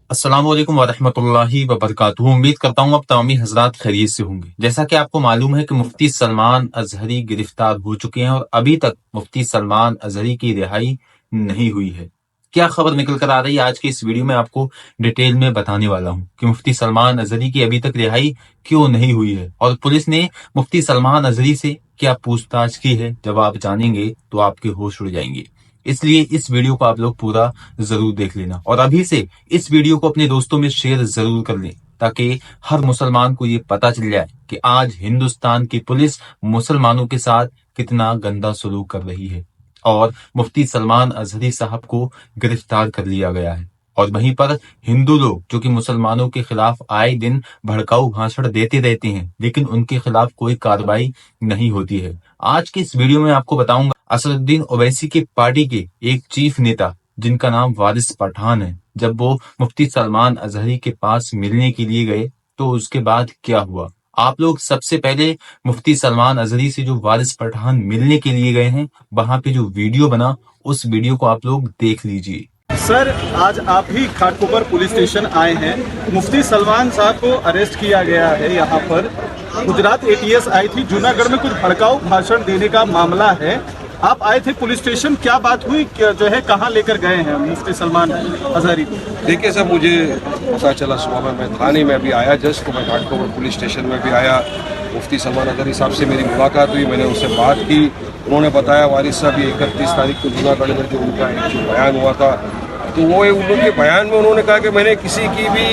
अस्सलाम वालेकुम वरहमतुल्लाहि वबरकातुहू। उम्मीद करता हूँ अब तमामी हजरात खैरियत से होंगे। जैसा कि आपको मालूम है कि मुफ्ती सलमान अजहरी गिरफ्तार हो चुके हैं और अभी तक मुफ्ती सलमान अजहरी की रिहाई नहीं हुई है। क्या खबर निकल कर आ रही है, आज की इस वीडियो में आपको डिटेल में बताने वाला हूँ कि मुफ्ती सलमान अजहरी की अभी तक रिहाई क्यों नहीं हुई है और पुलिस ने मुफ्ती सलमान अजहरी से क्या पूछताछ की है। जब आप जानेंगे तो आपके होश उड़ जाएंगे, इसलिए इस वीडियो को आप लोग पूरा जरूर देख लेना और अभी से इस वीडियो को अपने दोस्तों में शेयर जरूर कर लें ताकि हर मुसलमान को ये पता चल जाए कि आज हिंदुस्तान की पुलिस मुसलमानों के साथ कितना गंदा सलूक कर रही है और मुफ्ती सलमान अजहरी साहब को गिरफ्तार कर लिया गया है। और वहीं पर हिंदू लोग जो कि मुसलमानों के खिलाफ आए दिन भड़काऊ भाषण देते रहते हैं लेकिन उनके खिलाफ कोई कार्रवाई नहीं होती है। आज की इस वीडियो में आपको बताऊंगा असदुद्दीन ओवैसी की पार्टी के एक चीफ नेता जिनका नाम वारिस पठान है, जब वो मुफ्ती सलमान अजहरी के पास मिलने के लिए गए तो उसके बाद क्या हुआ। आप लोग सबसे पहले मुफ्ती सलमान अजहरी से जो वारिस पठान मिलने के लिए गए हैं वहां पे जो वीडियो बना उस वीडियो को आप लोग देख लीजिए। सर, आज आप ही घाटकोपर पुलिस स्टेशन आए हैं। मुफ्ती सलमान साहब को अरेस्ट किया गया है। यहाँ पर गुजरात एटीएस आई थी, जूनागढ़ में कुछ भड़काऊ भाषण देने का मामला है। आप आए थे पुलिस स्टेशन, क्या बात हुई, क्या जो है कहाँ लेकर गए हैं मुफ्ती सलमान अजहरी को? देखिए सर, मुझे पता चला सुबह में, मैं थाने में अभी आया जस्ट, तो मैं घाटकोपर पुलिस स्टेशन में भी आया। मुफ्ती सलमान अजहरी साहब से मेरी मुलाकात हुई, मैंने उनसे बात की। उन्होंने बताया वारिस साहब 31 तारीख को जूनागढ़ में जो उनका एक जो बयान हुआ था, तो वो उनके बयान में उन्होंने कहा कि मैंने किसी की भी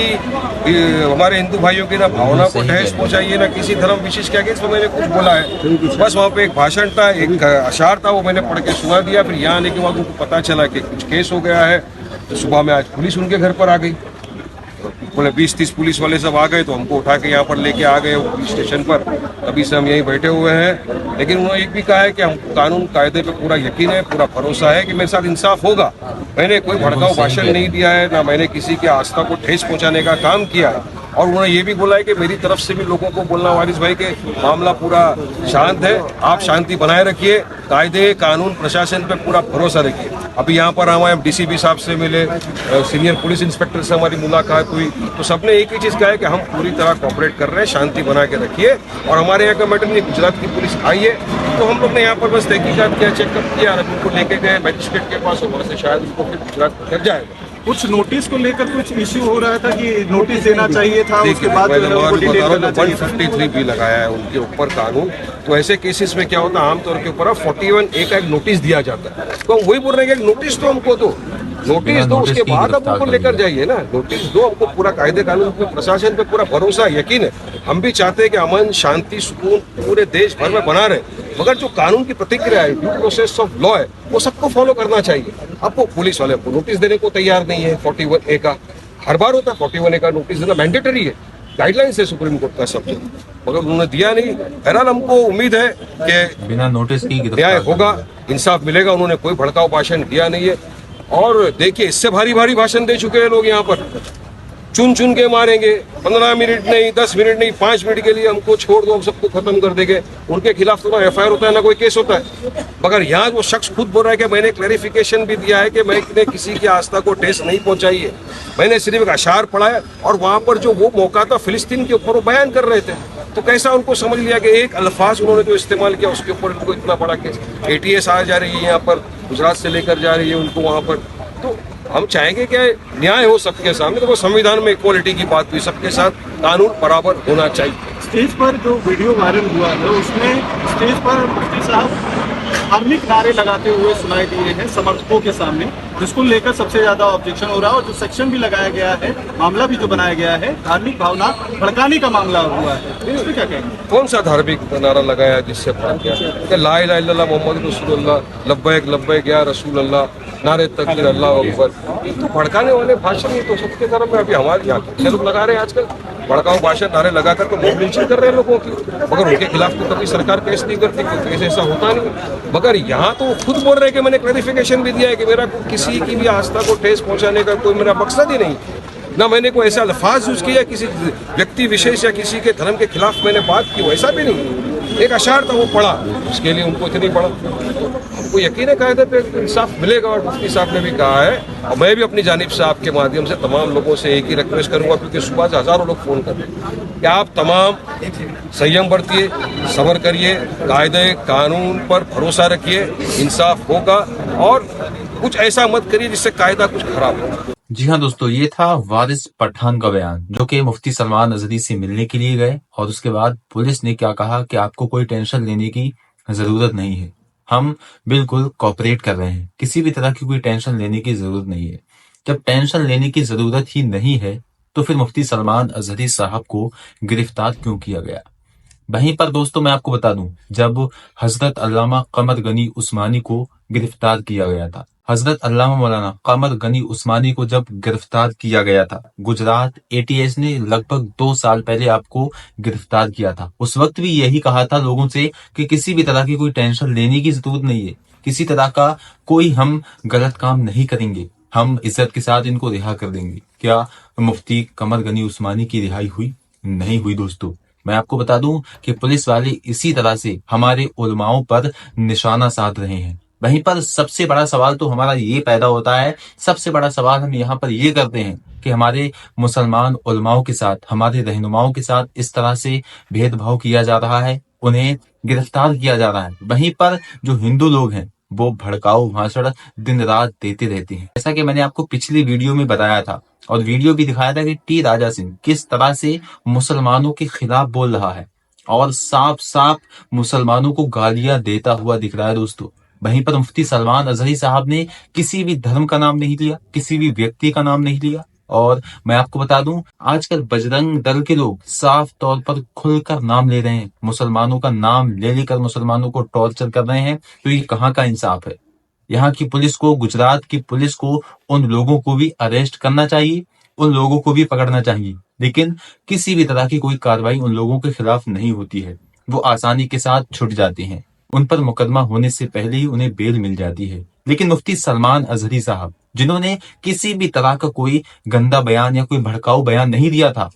हमारे हिंदू भाइयों की ना भावना को ठेस पहुंचाई है, ना किसी धर्म विशेष के अगेंस्ट मैंने कुछ बोला है। बस वहाँ पे एक भाषण था, एक अशार था, वो मैंने पढ़ के सुना दिया। फिर यहाँ आने के बाद उनको पता चला कि कुछ केस हो गया है, तो सुबह में आज पुलिस उनके घर पर आ गई। बोले 20-30 पुलिस वाले सब आ गए, तो हमको उठा के यहाँ पर लेके आ गए पुलिस स्टेशन पर। अभी से हम यहीं बैठे हुए हैं, लेकिन उन्होंने एक भी कहा है कि हमको कानून कायदे पे पूरा यकीन है, पूरा भरोसा है कि मेरे साथ इंसाफ होगा। मैंने कोई भड़काऊ भाषण नहीं दिया है, ना मैंने किसी की आस्था को ठेस पहुंचाने का काम किया है। और उन्होंने ये भी बोला है कि मेरी तरफ से भी लोगों को बोलना वारिस भाई के मामला पूरा शांत है, आप शांति बनाए रखिए, कायदे कानून प्रशासन पे पूरा भरोसा रखिए। अभी यहाँ पर हमारे डीसीपी साहब से मिले, सीनियर पुलिस इंस्पेक्टर से हमारी मुलाकात हुई, तो सबने एक ही चीज़ कहा है कि हम पूरी तरह कोऑपरेट कर रहे हैं, शांति बना के रखिए। और हमारे यहाँ का मैटर नहीं, गुजरात की पुलिस आई है, तो हम लोग ने यहाँ पर बस तहकीकात किया, चेकअप किया, उनको लेके गए मैजिस्ट्रेट के पास, वहाँ से शायद उनको फिर गुजरात कर जाएगा। कुछ नोटिस को लेकर कुछ इश्यू हो रहा था कि नोटिस देना चाहिए था, उसके बाद 153 भी लगाया है उनके ऊपर कानून। तो ऐसे केसेस में क्या होता है, आमतौर के ऊपर 41A का एक नोटिस दिया जाता है। तो हम वही बोल रहे हैं कि नोटिस तो हमको दो, नोटिस दो, उसके बाद अब उनको लेकर जाइए ना। नोटिस दो, हमको पूरा कायदे कानून पे प्रशासन पे पूरा भरोसा यकीन है। हम भी चाहते हैं कि अमन शांति सुकून पूरे देश भर में बना रहे, मगर जो कानून की प्रतिक्रिया है, ड्यू प्रोसेस ऑफ लॉ है, वो सबको फॉलो करना चाहिए। अब वो पुलिस वाले को नोटिस देने को तैयार नहीं है। 41A का हर बार होता है, 41A का नोटिस देना मैंडेटरी है, गाइडलाइंस है सुप्रीम कोर्ट का सब, मगर उन्होंने दिया नहीं। बहरहाल हमको उम्मीद है कि बिना नोटिस की न्याय होगा, इंसाफ मिलेगा। उन्होंने कोई भड़काऊ भाषण दिया नहीं है। और देखिए, इससे भारी भारी भाषण दे चुके हैं लोग यहाँ पर, चुन चुन के मारेंगे, 15 मिनट नहीं, 10 मिनट नहीं, 5 मिनट के लिए हमको छोड़ दो, हम सबको खत्म कर देंगे। उनके खिलाफ तो ना FIR होता है, ना कोई केस होता है। मगर यहाँ वो शख्स खुद बोल रहा है कि मैंने क्लैरिफिकेशन भी दिया है कि मैंने किसी की आस्था को ठेस नहीं पहुंचाई है, मैंने सिर्फ एक अशार पढ़ा है। और वहाँ पर जो वो मौका था फिलिस्तीन के ऊपर, वो बयान कर रहे थे, तो कैसा उनको समझ लिया कि एक अल्फाज उन्होंने जो इस्तेमाल किया उसके ऊपर उनको इतना बड़ा केस। ATS आ जा रही है यहाँ पर, गुजरात से लेकर जा रही है उनको वहाँ पर। तो हम चाहेंगे कि न्याय हो सबके सामने। तो वो संविधान में इक्वालिटी की बात हुई, सबके साथ कानून बराबर होना चाहिए। स्टेज पर जो वीडियो वायरल हुआ है, उसमें स्टेज पर मुफ्ती साहब धार्मिक नारे लगाते हुए सुनाई दिए हैं समर्थकों के सामने, जिसको लेकर सबसे ज्यादा ऑब्जेक्शन हो रहा है। और जो सेक्शन भी लगाया गया है, मामला भी जो बनाया गया है, धार्मिक भावना भड़काने का मामला हुआ है, इसमें क्या कहेंगे? कौन सा धार्मिक नारा लगाया जिससे भड़क गया? ला इलाहा इल्लल्लाह मोहम्मद रसूलुल्लाह, लब्बैक लब्बैक या रसूलल्लाह, नारे तकबीर, अल्लाहु अकबर। तो भड़काने वाले भाषण ही तो सबके धर्म में अभी हमारे यहाँ के लोग लगा रहे हैं आजकल। भड़काऊ भाषण नारे लगा कर तो मॉब लिंचिंग कर रहे हैं लोगों की, मगर उनके खिलाफ तो कभी सरकार केस नहीं करती, क्योंकि केस ऐसा होता नहीं। मगर यहाँ तो खुद बोल रहे हैं कि मैंने क्लैरिफिकेशन भी दिया है कि मेरा किसी की भी आस्था को ठेस पहुंचाने का कोई मेरा मकसद ही नहीं, ना मैंने कोई ऐसा अल्फाज यूज किया किसी व्यक्ति विशेष या किसी के धर्म के खिलाफ मैंने बात की, वैसा भी नहीं। एक अशार था वो पढ़ा, उसके लिए उनको इतनी पढ़ा, हमको यकीन है कायदे पे इंसाफ मिलेगा। और मुफ्ती साहब ने भी कहा है, और मैं भी अपनी जानिब से आपके माध्यम से तमाम लोगों से एक ही रिक्वेस्ट करूंगा, क्योंकि सुबह से हज़ारों लोग फ़ोन कर रहे हैं कि आप तमाम संयम बरतिए, सब्र करिए, कायदे कानून पर भरोसा रखिए, इंसाफ होगा, और कुछ ऐसा मत करिए जिससे कायदा कुछ खराब हो। जी हाँ दोस्तों, ये था वारिस पठान का बयान, जो कि मुफ्ती सलमान अजहरी से मिलने के लिए गए और उसके बाद पुलिस ने क्या कहा कि आपको कोई टेंशन लेने की जरूरत नहीं है, हम बिल्कुल कॉपरेट कर रहे हैं, किसी भी तरह की कोई टेंशन लेने की जरूरत नहीं है। जब टेंशन लेने की जरूरत ही नहीं है तो फिर मुफ्ती सलमान अजहरी साहब को गिरफ्तार क्यों किया गया? वहीं पर दोस्तों मैं आपको बता दूं, जब हजरत अल्लामा कमर गनी उस्मानी को गिरफ्तार किया गया था, हजरत अल्लामा मौलाना कमर गनी उस्मानी को जब गिरफ्तार किया गया था, गुजरात एटीएस ने लगभग 2 साल पहले आपको गिरफ्तार किया था। उस वक्त भी यही कहा था लोगों से कि किसी भी तरह की कोई टेंशन लेने की जरूरत नहीं है, किसी तरह का कोई हम गलत काम नहीं करेंगे, हम इज्जत के साथ इनको रिहा कर देंगे। क्या मुफ्ती कमर गनी उस्मानी की रिहाई हुई? नहीं हुई दोस्तों। मैं आपको बता दूं कि पुलिस वाले इसी तरह से हमारे उलमाओं पर निशाना साध रहे हैं। वहीं पर सबसे बड़ा सवाल तो हमारा ये पैदा होता है, सबसे बड़ा सवाल हम यहाँ पर ये करते हैं कि हमारे मुसलमान उलमाओं के साथ, हमारे रहनुमाओं के साथ इस तरह से भेदभाव किया जा रहा है, उन्हें गिरफ्तार किया जा रहा है। वहीं पर जो हिंदू लोग हैं वो भड़काऊ भाषण दिन रात देते रहते हैं। जैसा कि मैंने आपको पिछली वीडियो में बताया था और वीडियो भी दिखाया था कि टी राजा सिंह किस तरह से मुसलमानों के खिलाफ बोल रहा है और साफ साफ मुसलमानों को गालियां देता हुआ दिख रहा है दोस्तों। वहीं पर मुफ्ती सलमान अजहरी साहब ने किसी भी धर्म का नाम नहीं लिया, किसी भी व्यक्ति का नाम नहीं लिया। और मैं आपको बता दूं, आजकल बजरंग दल के लोग साफ तौर पर खुलकर नाम ले रहे हैं, मुसलमानों का नाम ले लेकर मुसलमानों को टॉर्चर कर रहे हैं। तो ये कहाँ का इंसाफ है? यहाँ की पुलिस को, गुजरात की पुलिस को उन लोगों को भी अरेस्ट करना चाहिए, उन लोगों को भी पकड़ना चाहिए, लेकिन किसी भी तरह की कोई कार्रवाई उन लोगों के खिलाफ नहीं होती है। वो आसानी के साथ छुट जाते हैं, उन पर मुकदमा होने से पहले ही उन्हें बेल मिल जाती है। लेकिन मुफ्ती सलमान अजहरी साहब, जिन्होंने किसी भी तरह का कोई गंदा बयान या कोई भड़काऊ बयान नहीं दिया था,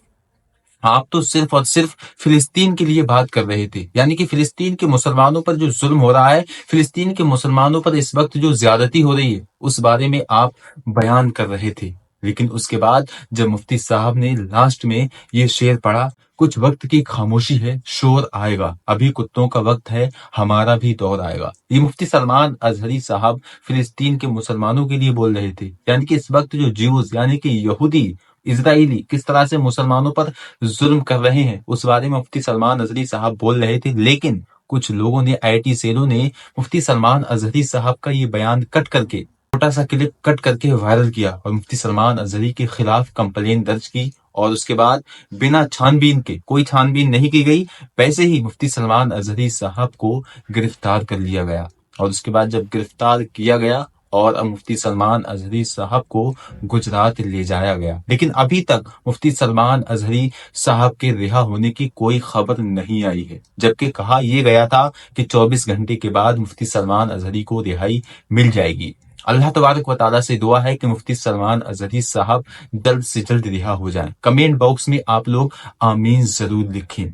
आप तो सिर्फ और सिर्फ फिलिस्तीन के लिए बात कर रहे थे, यानी कि फिलिस्तीन के मुसलमानों पर जो जुल्म हो रहा है, फिलिस्तीन के मुसलमानों पर इस वक्त जो ज्यादती हो रही है, उस बारे में आप बयान कर रहे थे। लेकिन उसके बाद जब मुफ्ती साहब ने लास्ट में ये शेर पढ़ा, कुछ वक्त की खामोशी है, शोर आएगा, अभी कुत्तों का वक्त है, हमारा भी दौर आएगा। ये मुफ्ती सलमान अजहरी साहब फिलिस्तीन के मुसलमानों के लिए बोल रहे थे, यानी कि इस वक्त जो ज्यूज यानी कि यहूदी इजराइली किस तरह से मुसलमानों पर जुल्म कर रहे हैं, उस बारे में मुफ्ती सलमान अजहरी साहब बोल रहे थे। लेकिन कुछ लोगों ने, आईटी सेलों ने मुफ्ती सलमान अजहरी साहब का ये बयान कट करके, छोटा सा क्लिप कट करके वायरल किया और मुफ्ती सलमान अजहरी के खिलाफ कंप्लेन दर्ज की। और उसके बाद बिना छानबीन के, कोई छानबीन नहीं की गई, वैसे ही मुफ्ती सलमान अजहरी साहब को गिरफ्तार कर लिया गया। और उसके बाद जब गिरफ्तार किया गया और अब मुफ्ती सलमान अजहरी साहब को गुजरात ले जाया गया, लेकिन अभी तक मुफ्ती सलमान अजहरी साहब के रिहा होने की कोई खबर नहीं आई है। जबकि कहा यह गया था कि 24 घंटे के बाद मुफ्ती सलमान अजहरी को रिहाई मिल जाएगी। अल्लाह तबारक व तआला से दुआ है कि मुफ्ती सलमान अजहरी साहब जल्द से जल्द रिहा हो जाएं। कमेंट बॉक्स में आप लोग आमीन जरूर लिखें।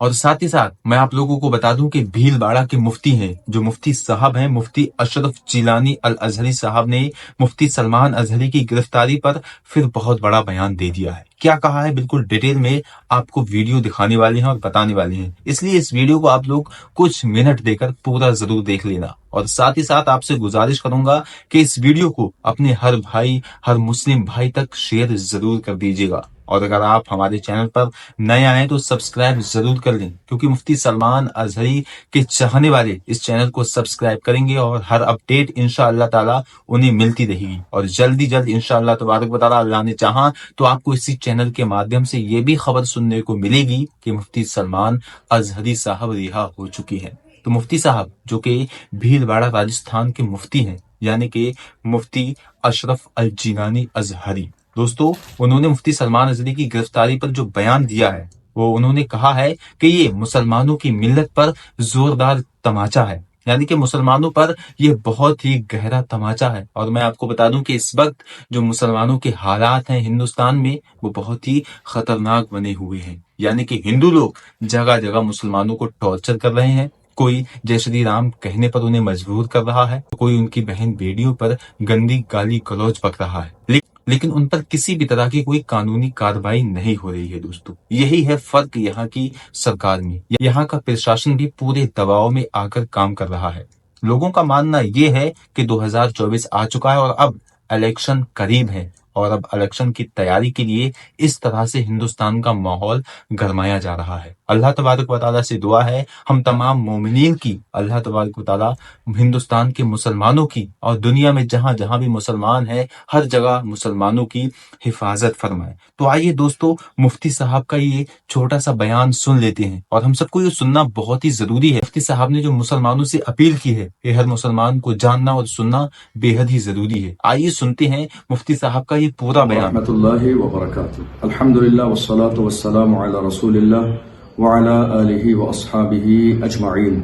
और साथ ही साथ मैं आप लोगों को बता दूं कि भीलवाड़ा के मुफ्ती हैं, जो मुफ्ती साहब हैं, मुफ्ती अशरफ जिलानी अल अजहरी साहब ने मुफ्ती सलमान अजहरी की गिरफ्तारी पर फिर बहुत बड़ा बयान दे दिया है। क्या कहा है बिल्कुल डिटेल में आपको वीडियो दिखाने वाले हैं और बताने वाले हैं, इसलिए इस वीडियो को आप लोग कुछ मिनट देकर पूरा जरूर देख लेना। और साथ ही साथ आपसे गुजारिश करूंगा कि इस वीडियो को अपने हर भाई, हर मुस्लिम भाई तक शेयर जरूर कर दीजिएगा। और अगर आप हमारे चैनल पर नए आए तो सब्सक्राइब जरूर कर लें, क्योंकि मुफ्ती सलमान अजहरी के चाहने वाले इस चैनल को सब्सक्राइब करेंगे और हर अपडेट इंशाअल्लाह ताला उन्हें मिलती रहेगी। और जल्दी जल्द इंशाअल्लाह तबारक व तआला अल्लाह ने चाहा तो आपको इसी चैनल के माध्यम से ये भी खबर सुनने को मिलेगी कि मुफ्ती सलमान अजहरी साहब रिहा हो चुकी है। तो मुफ्ती साहब, जो कि भीलवाड़ा राजस्थान के मुफ्ती हैं, यानी कि मुफ्ती अशरफ अल जिलानी अजहरी, दोस्तों उन्होंने मुफ्ती सलमान अजहरी की गिरफ्तारी पर जो बयान दिया है, वो उन्होंने कहा है कि ये मुसलमानों की मिल्लत पर जोरदार तमाचा है, یعنی کہ مسلمانوں پر یہ بہت ہی گہرا تماچا ہے۔ اور میں آپ کو بتا دوں کہ اس وقت جو مسلمانوں کے حالات ہیں ہندوستان میں وہ بہت ہی خطرناک بنے ہوئے ہیں، یعنی کہ ہندو لوگ جگہ جگہ مسلمانوں کو ٹارچر کر رہے ہیں، کوئی جے شری رام کہنے پر انہیں مجبور کر رہا ہے، کوئی ان کی بہن بیٹیوں پر گندی گالی گلوچ بک رہا ہے، لیکن ان پر کسی بھی طرح کی کوئی قانونی کارروائی نہیں ہو رہی ہے۔ دوستو یہی ہے فرق یہاں کی سرکار میں، یہاں کا پرشاسن بھی پورے دباؤ میں آ کر کام کر رہا ہے۔ لوگوں کا ماننا یہ ہے کہ 2024 آ چکا ہے اور اب الیکشن قریب ہے، اور اب الیکشن کی تیاری کے لیے اس طرح سے ہندوستان کا ماحول گرمایا جا رہا ہے۔ اللہ تبارک و تعالیٰ سے دعا ہے ہم تمام مومنین کی، اللہ تبارک و تعالیٰ ہندوستان کے مسلمانوں کی اور دنیا میں جہاں جہاں بھی مسلمان ہیں ہر جگہ مسلمانوں کی حفاظت فرمائے۔ تو آئیے دوستو مفتی صاحب کا یہ چھوٹا سا بیان سن لیتے ہیں، اور ہم سب کو یہ سننا بہت ہی ضروری ہے۔ مفتی صاحب نے جو مسلمانوں سے اپیل کی ہے یہ ہر مسلمان کو جاننا اور سننا بے حد ہی ضروری ہے۔ آئیے سنتے ہیں مفتی صاحب کا یہ پورا بیان۔ رحمۃ اللہ وبرکاتہ۔ الحمدللہ والصلاة والسلام علی رسول اللہ وعلی آلہ واصحابہ اجمعین۔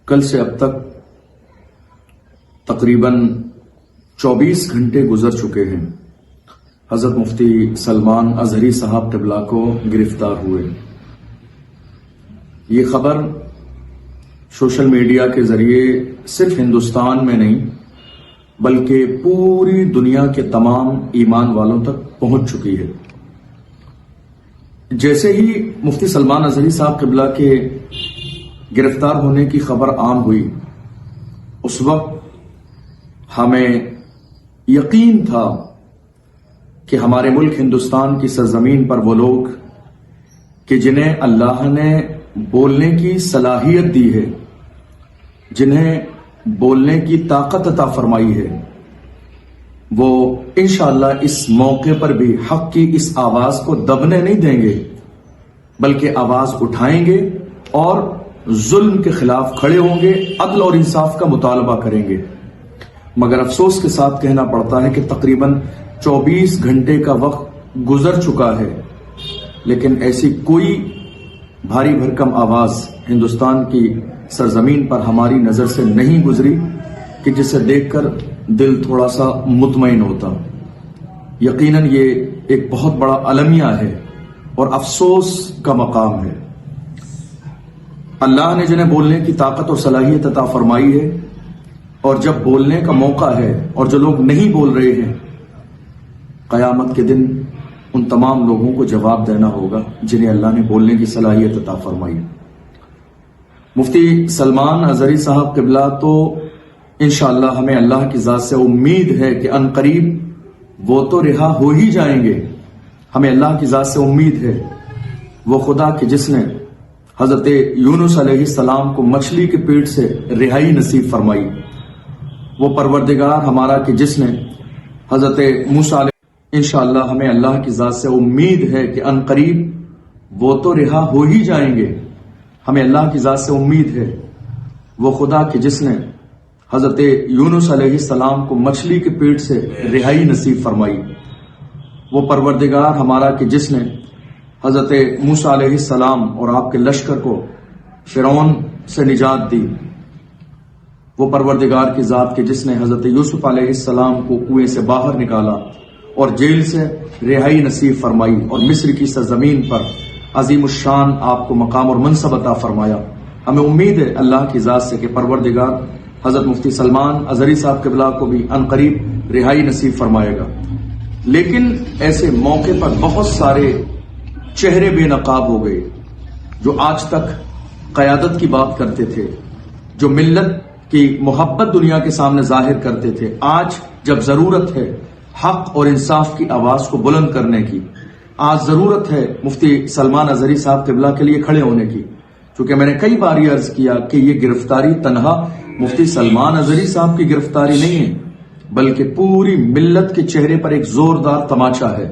کل سے اب تک تقریباً 24 گھنٹے گزر چکے ہیں حضرت مفتی سلمان اظہری صاحب قبلہ کو گرفتار ہوئے۔ یہ خبر سوشل میڈیا کے ذریعے صرف ہندوستان میں نہیں بلکہ پوری دنیا کے تمام ایمان والوں تک پہنچ چکی ہے۔ جیسے ہی مفتی سلمان اظہری صاحب قبلہ کے گرفتار ہونے کی خبر عام ہوئی اس وقت ہمیں یقین تھا کہ ہمارے ملک ہندوستان کی سرزمین پر وہ لوگ کہ جنہیں اللہ نے بولنے کی صلاحیت دی ہے، جنہیں بولنے کی طاقت عطا فرمائی ہے، وہ انشاءاللہ اس موقع پر بھی حق کی اس آواز کو دبنے نہیں دیں گے بلکہ آواز اٹھائیں گے اور ظلم کے خلاف کھڑے ہوں گے، عدل اور انصاف کا مطالبہ کریں گے۔ مگر افسوس کے ساتھ کہنا پڑتا ہے کہ تقریباً 24 گھنٹے کا وقت گزر چکا ہے لیکن ایسی کوئی بھاری بھرکم آواز ہندوستان کی سرزمین پر ہماری نظر سے نہیں گزری کہ جسے دیکھ کر دل تھوڑا سا مطمئن ہوتا۔ یقیناً یہ ایک بہت بڑا المیہ ہے اور افسوس کا مقام ہے۔ اللہ نے جنہیں بولنے کی طاقت اور صلاحیت عطا فرمائی ہے، اور جب بولنے کا موقع ہے اور جو لوگ نہیں بول رہے ہیں، قیامت کے دن ان تمام لوگوں کو جواب دینا ہوگا جنہیں اللہ نے بولنے کی صلاحیت عطا فرمائی۔ مفتی سلمان اظہری صاحب قبلہ تو انشاءاللہ ہمیں اللہ کی ذات سے امید ہے کہ ان قریب وہ تو رہا ہو ہی جائیں گے۔ ہمیں اللہ کی ذات سے امید ہے، وہ خدا کہ جس نے حضرت یونس علیہ السلام کو مچھلی کے پیٹ سے رہائی نصیب فرمائی، وہ پروردگار ہمارا کہ جس نے حضرت موسیٰ علیہ انشاءاللہ ہمیں اللہ کی ذات سے امید ہے کہ ان قریب وہ تو رہا ہو ہی جائیں گے۔ ہمیں اللہ کی ذات سے امید ہے، وہ خدا کہ جس نے حضرت یونس علیہ السلام کو مچھلی کے پیٹ سے رہائی نصیب فرمائی، وہ پروردگار ہمارا کہ جس نے حضرت موسیٰ علیہ السلام اور آپ کے لشکر کو فرعون سے نجات دی، وہ پروردگار کی ذات کے جس نے حضرت یوسف علیہ السلام کو کنویں سے باہر نکالا اور جیل سے رہائی نصیب فرمائی اور مصر کی سرزمین پر عظیم الشان آپ کو مقام اور منصب عطا فرمایا۔ ہمیں امید ہے اللہ کی ذات سے کہ پروردگار حضرت مفتی سلمان اظہری صاحب قبلہ کو بھی ان قریب رہائی نصیب فرمائے گا۔ لیکن ایسے موقع پر بہت سارے چہرے بے نقاب ہو گئے جو آج تک قیادت کی بات کرتے تھے، جو ملت کی محبت دنیا کے سامنے ظاہر کرتے تھے، آج جب ضرورت ہے حق اور انصاف کی آواز کو بلند کرنے کی، آج ضرورت ہے مفتی سلمان اظہری صاحب قبلہ کے لیے کھڑے ہونے کی، چونکہ میں نے کئی بار یہ عرض کیا کہ یہ گرفتاری تنہا مفتی سلمان اظہری صاحب کی گرفتاری نہیں ہے بلکہ پوری ملت کے چہرے پر ایک زوردار تماچا ہے۔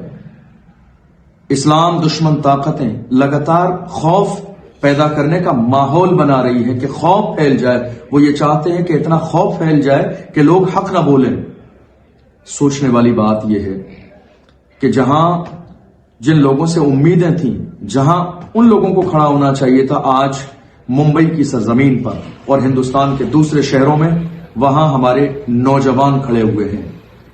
اسلام دشمن طاقتیں لگاتار خوف پیدا کرنے کا ماحول بنا رہی ہے کہ خوف پھیل جائے، وہ یہ چاہتے ہیں کہ اتنا خوف پھیل جائے کہ لوگ حق نہ بولیں۔ سوچنے والی بات یہ ہے کہ جہاں جن لوگوں سے امیدیں تھیں، جہاں ان لوگوں کو کھڑا ہونا چاہیے تھا، آج मुंबई की सरजमीन पर और हिंदुस्तान के दूसरे शहरों में, वहां हमारे नौजवान खड़े हुए हैं।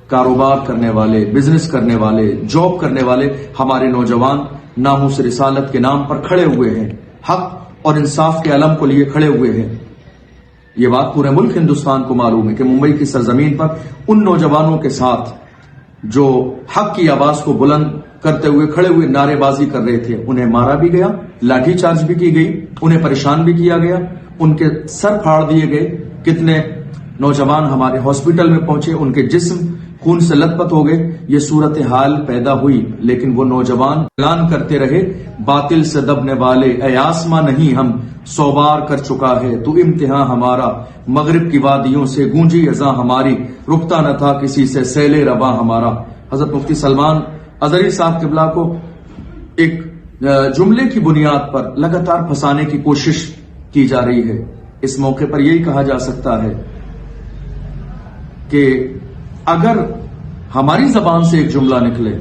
कारोबार करने वाले, बिजनेस करने वाले, जॉब करने वाले हमारे नौजवान नामूस रिसालत के नाम पर खड़े हुए हैं, हक और इंसाफ के अलम को लिए खड़े हुए हैं। ये बात पूरे मुल्क हिंदुस्तान को मालूम है कि मुंबई की सरजमीन पर उन नौजवानों के साथ जो हक की आवाज को बुलंद करते हुए खड़े हुए नारेबाजी कर रहे थे, उन्हें मारा भी गया, लाठीचार्ज भी की गई, उन्हें परेशान भी किया गया, उनके सर फाड़ दिए गए। कितने नौजवान हमारे हॉस्पिटल में पहुंचे, उनके जिस्म खून से लथपथ हो गए। ये सूरत हाल पैदा हुई, लेकिन वो नौजवान ऐलान करते रहे, बातिल से दबने वाले ऐ आसमां नहीं हम 100 बार कर चुका है तू इम्तिहान हमारा, मगरिब की वादियों से गूंजी अज़ा हमारी, रुकता न था किसी से सैले रवा हमारा। हजरत मुफ्ती सलमान अजहरी साहब किबला को एक जुमले की बुनियाद पर लगातार फंसाने की कोशिश की जा रही है। इस मौके पर यही कहा जा सकता है कि अगर हमारी जबान से एक जुमला निकले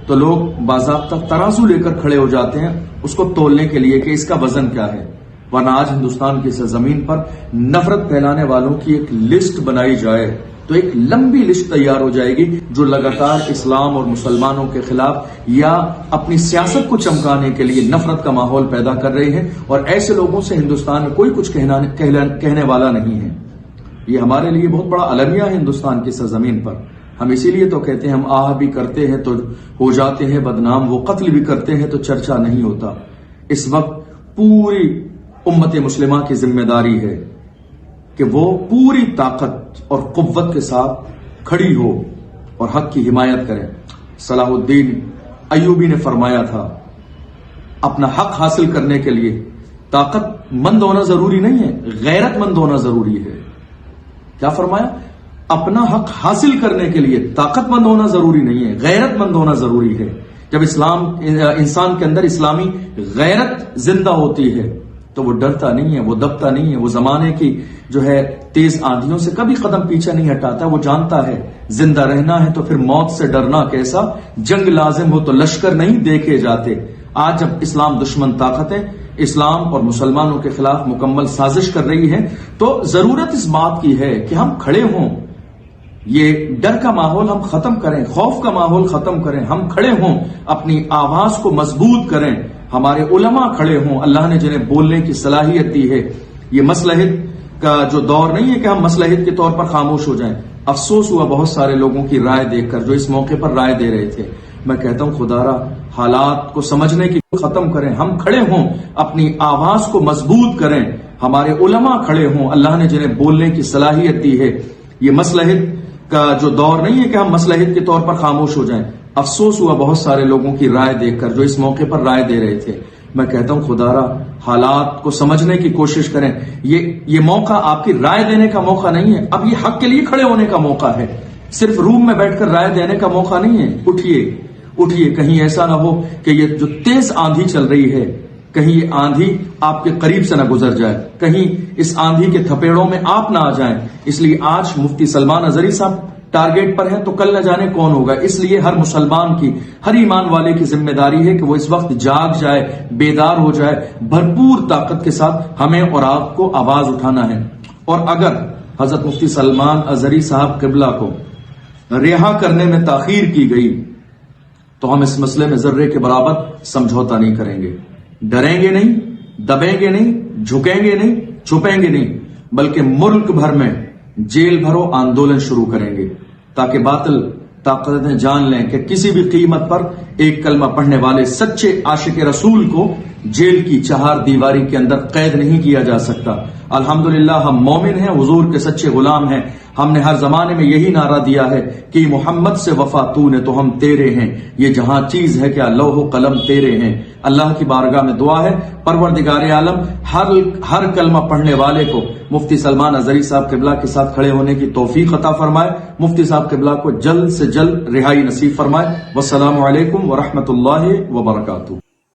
तो लोग बाज़ाब्ता तराजू लेकर खड़े हो जाते हैं उसको तोलने के लिए कि इसका वजन क्या है। वरना आज हिंदुस्तान की सरजमीन पर नफरत फैलाने वालों की एक लिस्ट बनाई जाए तो एक लंबी लिस्ट तैयार हो जाएगी, जो लगातार इस्लाम और मुसलमानों के खिलाफ या अपनी सियासत को चमकाने के लिए नफरत का माहौल पैदा कर रहे हैं। और ऐसे लोगों से हिंदुस्तान में कोई कुछ कहने वाला नहीं है। ये हमारे लिए बहुत बड़ा अलमिया है हिंदुस्तान की सरजमीन पर। हम इसीलिए तो कहते हैं, हम आह भी करते हैं तो हो जाते हैं बदनाम, वो कत्ल भी करते हैं तो चर्चा नहीं होता। इस वक्त पूरी उम्मत मुस्लिमा की जिम्मेदारी है कि वो पूरी ताकत और कुव्वत के साथ खड़ी हो और हक की हिमायत करे। सलाहुद्दीन अय्यूबी ने फरमाया था, अपना हक हासिल करने के लिए ताकतमंद होना जरूरी नहीं है, गैरतमंद होना जरूरी है। क्या फरमाया? अपना हक हासिल करने के लिए ताकतमंद होना जरूरी नहीं है, गैरतमंद होना जरूरी है। जब इंसान के अंदर इस्लामी गैरत जिंदा होती है तो वो डरता नहीं है, वो दबता नहीं है, वो जमाने की जो है तेज आंधियों से कभी कदम पीछे नहीं हटाता। वो जानता है जिंदा रहना है तो फिर मौत से डरना कैसा, जंग लाजिम हो तो लश्कर नहीं देखे जाते। आज जब इस्लाम दुश्मन ताकतें इस्लाम और मुसलमानों के खिलाफ मुकम्मल साजिश कर रही है तो जरूरत इस बात की है कि हम खड़े हों, ये डर का माहौल हम खत्म करें, खौफ का माहौल खत्म करें, हम खड़े हों, अपनी आवाज को मजबूत करें, हमारे उलमा खड़े हों, अल्लाह ने जिन्हें बोलने की सलाहियत दी है। ये मसलहत का जो दौर नहीं है कि हम मसलहत के तौर पर खामोश हो जाएं। अफसोस हुआ बहुत सारे लोगों की राय देखकर जो इस मौके पर राय दे रहे थे। मैं कहता हूं खुदारा हालात को समझने की खत्म करें, हम खड़े हों, अपनी आवाज को मजबूत करें, हमारे उलमा खड़े हों, अल्लाह ने जिन्हें बोलने की सलाहियत दी है। ये मसलहत का जो दौर नहीं है कि हम मसलहत के तौर पर खामोश हो जाएं। अफसोस हुआ बहुत सारे लोगों की राय देखकर जो इस मौके पर राय दे रहे थे। मैं कहता हूं खुदारा हालात को समझने की कोशिश करें। ये मौका आपकी राय देने का मौका नहीं है, अब ये हक के लिए खड़े होने का मौका है। सिर्फ रूम में बैठकर राय देने का मौका नहीं है। उठिए उठिए, कहीं ऐसा ना हो कि ये जो तेज आंधी चल रही है, कहीं ये आंधी आपके करीब से ना गुजर जाए, कहीं इस आंधी के थपेड़ों में आप ना आ जाएं। इसलिए आज मुफ्ती सलमान अजहरी साहब टारगेट पर है तो कल न जाने कौन होगा। इसलिए हर मुसलमान की, हर ईमान वाले की जिम्मेदारी है कि वो इस वक्त जाग जाए, बेदार हो जाए, भरपूर ताकत के साथ हमें और आपको आवाज उठाना है। और अगर हजरत मुफ्ती सलमान अजहरी साहब किबला को रिहा करने में ताखीर की गई तो हम इस मसले में जर्रे के बराबर समझौता नहीं करेंगे। डरेंगे नहीं, दबेंगे नहीं, झुकेंगे नहीं, छुपेंगे नहीं, बल्कि मुल्क भर में जेल भरो आंदोलन शुरू करेंगे ताकि बातिल ताकतें जान लें कि किसी भी कीमत पर एक कलमा पढ़ने वाले सच्चे आशिक रसूल को जेल की चहार दीवारी के अंदर कैद नहीं किया जा सकता। अल्हम्दुलिल्लाह हम मोमिन हैं, हुजूर के सच्चे गुलाम हैं। हमने हर जमाने में यही नारा दिया है कि मोहम्मद से वफा तूने तो हम तेरे हैं, ये जहां चीज है क्या लौह कलम तेरे हैं। अल्लाह की बारगाह में दुआ है परवरदिगार आलम हर कलमा पढ़ने वाले को मुफ्ती सलमान अजहरी साहब किबला के साथ खड़े होने की तौफीक अता फरमाए, मुफ्ती साहब किबला को जल्द से जल्द रिहाई नसीब फरमाए। वस्सलामु अलैकुम व रहमतुल्लाहि व बरकातुहू।